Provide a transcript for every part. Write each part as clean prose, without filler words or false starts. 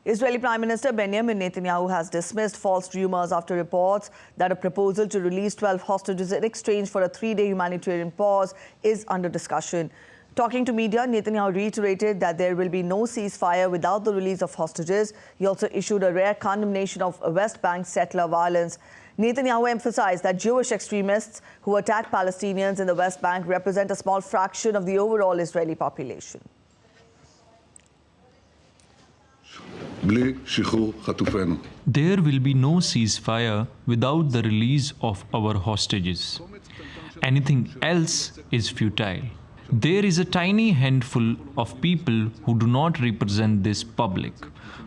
Israeli Prime Minister Benjamin Netanyahu has dismissed false rumors after reports that a proposal to release 12 hostages in exchange for a 3-day humanitarian pause is under discussion. Talking to media, Netanyahu reiterated that there will be no ceasefire without the release of hostages. He also issued a rare condemnation of West Bank settler violence. Netanyahu emphasized that Jewish extremists who attack Palestinians in the West Bank represent a small fraction of the overall Israeli population. There will be no ceasefire without the release of our hostages. Anything else is futile. There is a tiny handful of people who do not represent this public,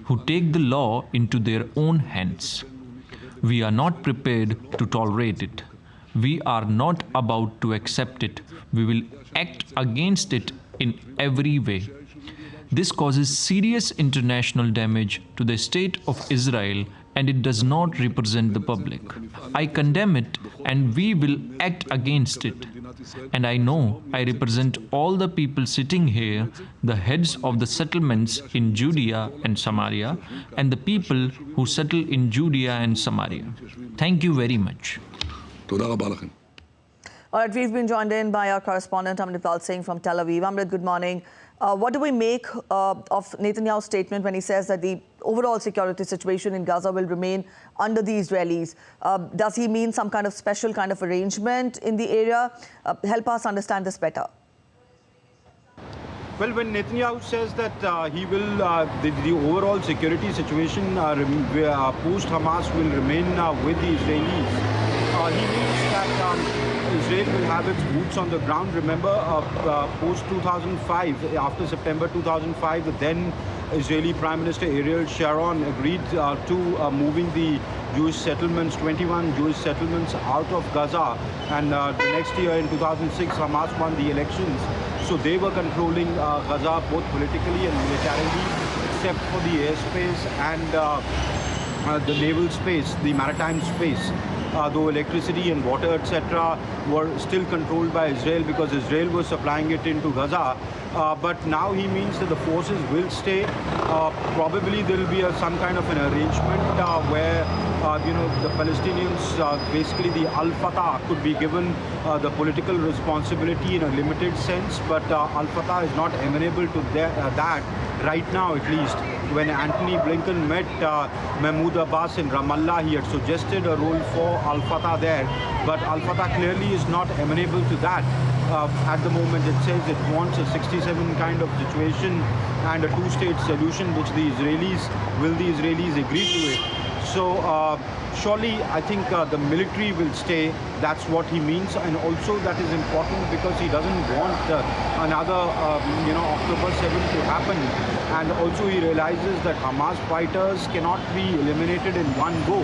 who take the law into their own hands. We are not prepared to tolerate it. We are not about to accept it. We will act against it in every way. This causes serious international damage to the state of Israel, and it does not represent the public. I condemn it, and we will act against it. And I know I represent all the people sitting here, the heads of the settlements in Judea and Samaria, and the people who settle in Judea and Samaria. Thank you very much. All right, we've been joined in by our correspondent Amrit Pal Singh from Tel Aviv. Amrit, good morning. What do we make of Netanyahu's statement when he says that the overall security situation in Gaza will remain under the Israelis? Does he mean some kind of special kind of arrangement in the area? Help us understand this better. Well, when Netanyahu says that he will, the overall security situation post-Hamas will remain with the Israelis, he means that Israel will have its boots on the ground. Remember, post-2005, after September 2005, the then Israeli Prime Minister Ariel Sharon agreed to moving the Jewish settlements, 21 Jewish settlements out of Gaza. And the next year, in 2006, Hamas won the elections. So they were controlling Gaza both politically and militarily, except for the airspace and the naval space, the maritime space. Though electricity and water, etc., were still controlled by Israel because Israel was supplying it into Gaza. But now he means that the forces will stay. Probably there will be some kind of an arrangement where the Palestinians, basically the Al-Fatah, could be given the political responsibility in a limited sense. But Al-Fatah is not amenable to that right now, at least. When Antony Blinken met Mahmoud Abbas in Ramallah, he had suggested a role for Al-Fatah there. But Al-Fatah clearly is not amenable to that. At the moment, it says it wants a 67 kind of situation and a two-state solution, which the Israelis agree to it. So surely, I think the military will stay. That's what he means, and also that is important because he doesn't want another, October 7th to happen. And also he realizes that Hamas fighters cannot be eliminated in one go.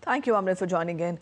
Thank you, Amrit, for joining in.